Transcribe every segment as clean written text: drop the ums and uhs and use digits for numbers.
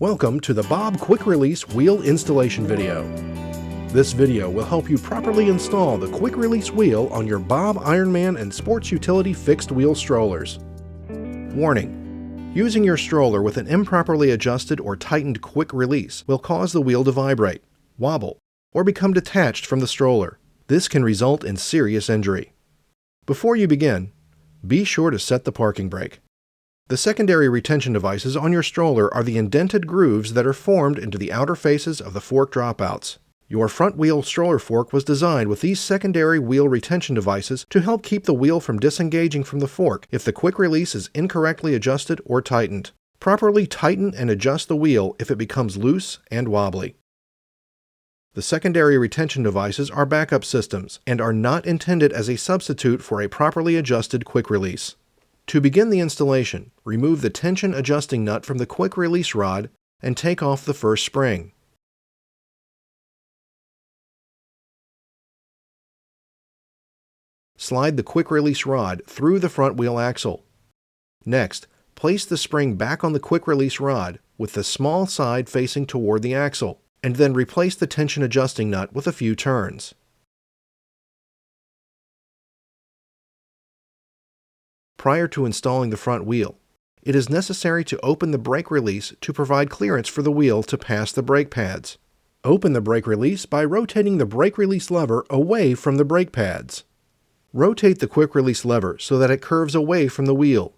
Welcome to the Bob Quick Release Wheel Installation video. This video will help you properly install the Quick Release wheel on your Bob Ironman and Sports Utility fixed wheel strollers. Warning: using your stroller with an improperly adjusted or tightened quick release will cause the wheel to vibrate, wobble, or become detached from the stroller. This can result in serious injury. Before you begin, be sure to set the parking brake. The secondary retention devices on your stroller are the indented grooves that are formed into the outer faces of the fork dropouts. Your front wheel stroller fork was designed with these secondary wheel retention devices to help keep the wheel from disengaging from the fork if the quick release is incorrectly adjusted or tightened. Properly tighten and adjust the wheel if it becomes loose and wobbly. The secondary retention devices are backup systems and are not intended as a substitute for a properly adjusted quick release. To begin the installation, remove the tension adjusting nut from the quick release rod and take off the first spring. Slide the quick release rod through the front wheel axle. Next, place the spring back on the quick release rod with the small side facing toward the axle, and then replace the tension adjusting nut with a few turns. Prior to installing the front wheel, it is necessary to open the brake release to provide clearance for the wheel to pass the brake pads. Open the brake release by rotating the brake release lever away from the brake pads. Rotate the quick release lever so that it curves away from the wheel.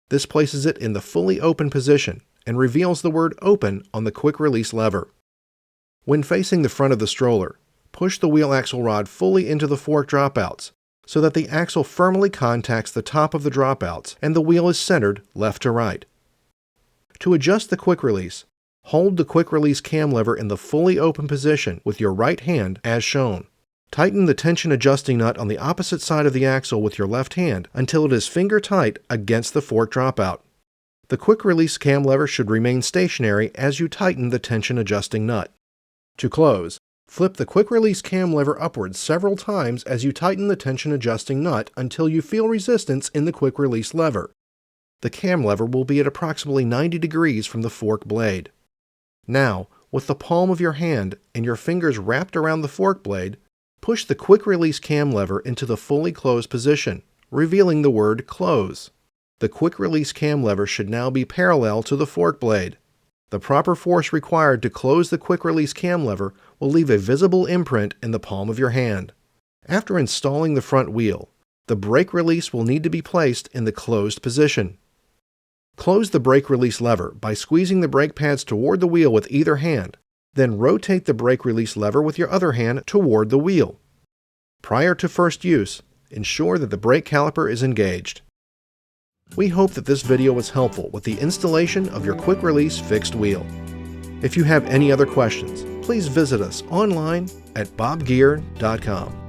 This places it in the fully open position and reveals the word "open" on the quick release lever. When facing the front of the stroller, push the wheel axle rod fully into the fork dropouts so that the axle firmly contacts the top of the dropouts and the wheel is centered left to right. To adjust the quick release, hold the quick release cam lever in the fully open position with your right hand as shown. Tighten the tension adjusting nut on the opposite side of the axle with your left hand until it is finger tight against the fork dropout. The quick release cam lever should remain stationary as you tighten the tension adjusting nut. To close, flip the quick release cam lever upwards several times as you tighten the tension adjusting nut until you feel resistance in the quick release lever. The cam lever will be at approximately 90 degrees from the fork blade. Now, with the palm of your hand and your fingers wrapped around the fork blade, push the quick release cam lever into the fully closed position, revealing the word "close." The quick release cam lever should now be parallel to the fork blade. The proper force required to close the quick release cam lever will leave a visible imprint in the palm of your hand. After installing the front wheel, the brake release will need to be placed in the closed position. Close the brake release lever by squeezing the brake pads toward the wheel with either hand, then rotate the brake release lever with your other hand toward the wheel. Prior to first use, ensure that the brake caliper is engaged. We hope that this video was helpful with the installation of your quick release fixed wheel. If you have any other questions, please visit us online at bobgear.com.